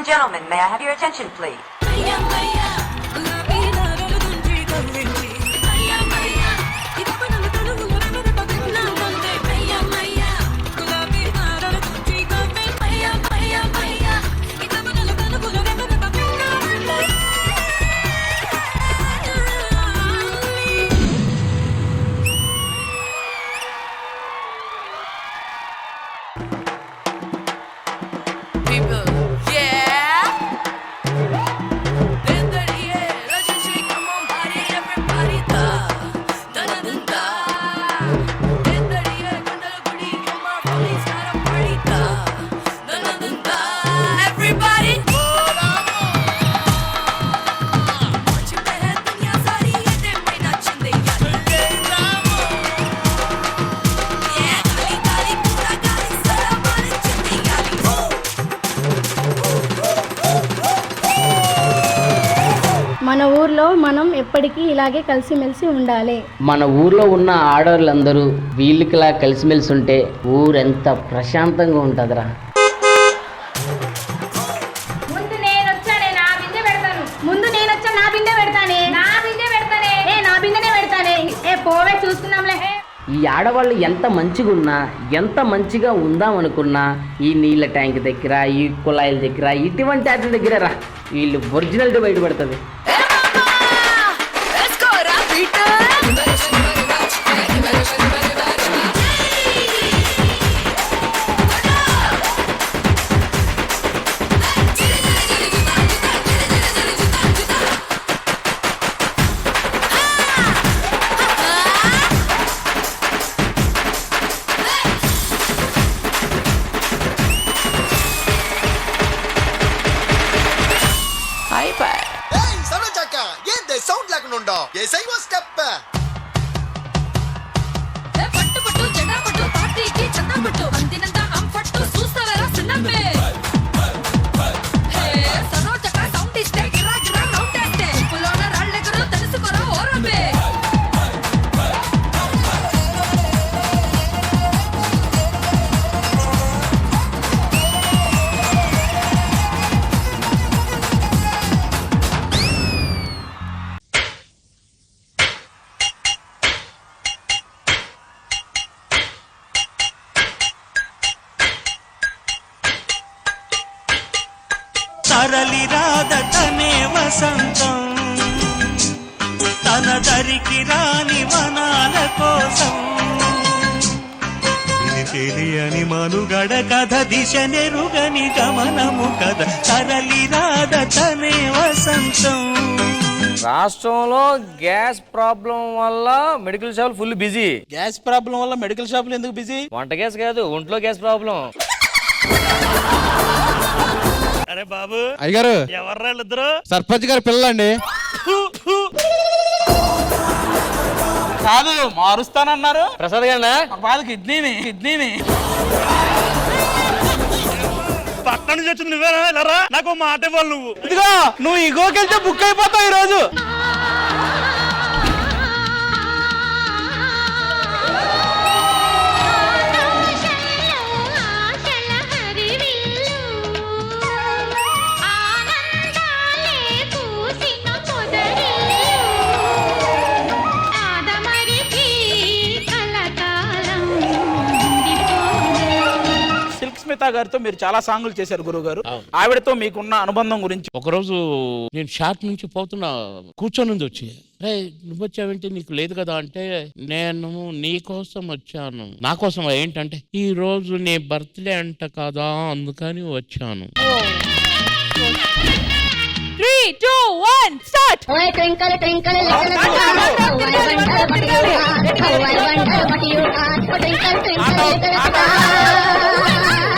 Gentlemen, may I have your attention, please? మన ఊర్లో మనం ఎప్పటికీ ఇలాగే కలిసిమెలిసి ఉండాలి. మన ఊర్లో ఉన్న ఆడవాళ్ళందరూ వీళ్ళకిలా కలిసిమెలిసి ఉంటే ఊరెంత ప్రశాంతంగా ఉంటుందిరా. ముందు నేను వచ్చానే నా బిందె పెడతాను. నా బిందెనే పెడతానే. ఏ పోవే చూసుకుందాంలే. ఈ ఆడవాళ్ళు ఎంత మంచిగా ఉన్నా, ఎంత మంచిగా ఉందామనుకున్నా, ఈ నీళ్ళ ట్యాంక్ దగ్గర, ఈ కుళాయిల దగ్గర, ఇటువంటి వాటి దగ్గర రా వీళ్ళు ఒరిజినాలిటీ బయటపడుతుంది. సౌండ్ లేకుండా స్టెప్ తరలి రాదటనే వసంతం తన దరికి రాని వనాల కోసం ఇది తెలియని మనుగడ కథ దిశ నెరుగని గమనము కథ తరలి రాదటనే వసంతం. రాష్ట్రంలో గ్యాస్ ప్రాబ్లం వల్ల మెడికల్ షాపులు ఫుల్ బిజీ. గ్యాస్ ప్రాబ్లం వల్ల మెడికల్ షాపులు ఎందుకు బిజీ? వంట గ్యాస్ కాదు, ఒంట్లో గ్యాస్ ప్రాబ్లం. అరే బాబు అయ్యగారు, ఎవర్రా ఇద్దరు? సర్పంచ్ గారి పిల్లలండి. కాదు, మారుస్తానన్నారు. ప్రసాద్ గారినా? బాధ కిడ్నీని పక్కన నుంచి వచ్చింది నువ్వేనా? ఇలా నాకు మాట ఇవ్వాలి నువ్వు. ఇదిగో, నువ్వు ఇగోకెళ్తే బుక్ అయిపోతావు ఈ రోజు. స్మితా గారితో మీరు చాలా సాంగులు చేశారు గురువు గారు. ఆవిడతో మీకున్న అనుబంధం గురించి. ఒకరోజు నేను షాట్ నుంచి పోతున్నా, కూర్చొని వచ్చి, రే నువ్వు వచ్చావేంటి, నీకు లేదు కదా అంటే, నేను నీ కోసం వచ్చాను. నా కోసం ఏంటంటే, ఈ రోజు నీ బర్త్డే అంట కదా, అందుకని వచ్చాను. 3, 2, 1 స్టార్ట్.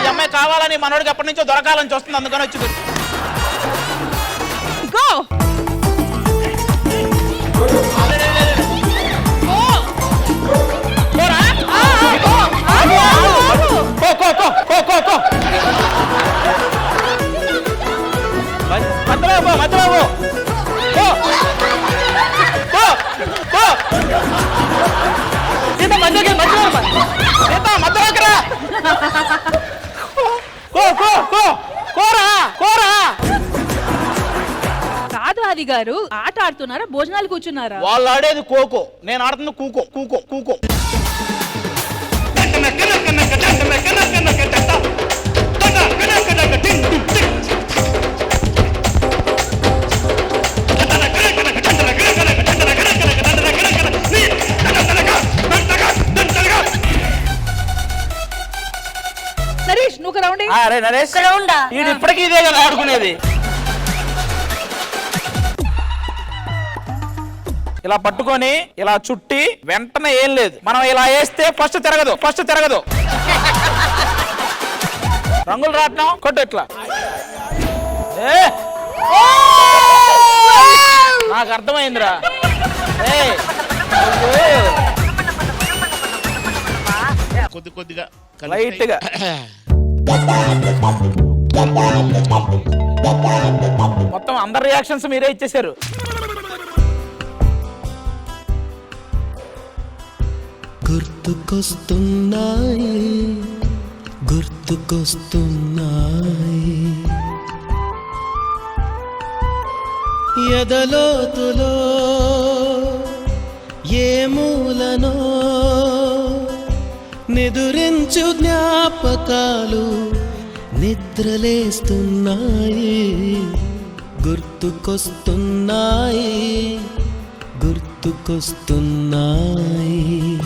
ఈ అమ్మాయి కావాలని మనోడికి ఎప్పటి నుంచో దొరకాలని చూస్తుంది, అందుకని వచ్చింది. గో కాదు ఆది గారు, ఆట ఆడుతున్నారా, భోజనాలు కూర్చున్నారా? వాళ్ళు ఆడేది కోకో, నేను ఆడుతుంది కూకో కూకో కూకో. నరేష్ నువ్వు రౌండ్. అరే నరేష్, ఇది ఇప్పటికీ ఇదే కదా ఆడుకునేది. ఇలా పట్టుకొని ఇలా చుట్టి వెంటనే ఏం లేదు, మనం ఇలా వేస్తే ఫస్ట్ తిరగదు. రంగులు రాట్నం కొట్టు ఇట్లా. నాకు అర్థమైందిరా. కొద్దిగా లైట్ గా మొత్తం అందరి రియాక్షన్స్ మీరే ఇచ్చేసారు. గుర్తుకొస్తున్నాయి ఎదలోతులో ఏ మూలనో నిదురించు జ్ఞాపకాలు నిద్రలేస్తున్నాయి, గుర్తుకొస్తున్నాయి, గుర్తుకొస్తున్నాయి.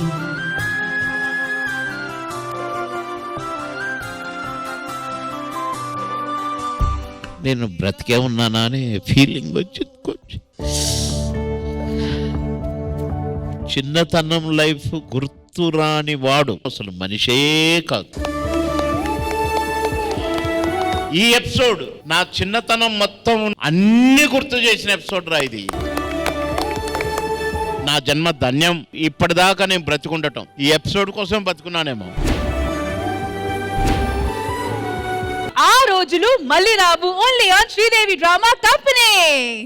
నేను బ్రతికే ఉన్నానా అనే ఫీలింగ్ వచ్చింది కొంచెం. చిన్నతనం లైఫ్ గుర్తురాని వాడు అసలు మనిషే కాదు. ఈ ఎపిసోడ్ నా చిన్నతనం మొత్తం అన్ని గుర్తు చేసిన ఎపిసోడ్ రా ఇది. నా జన్మ ధన్యం. ఇప్పటిదాకా నేను బ్రతికుండటం ఈ ఎపిసోడ్ కోసం బతుకున్నానేమో. ఆ రోజులు మళ్ళీ రావు. Only on Sridevi drama company.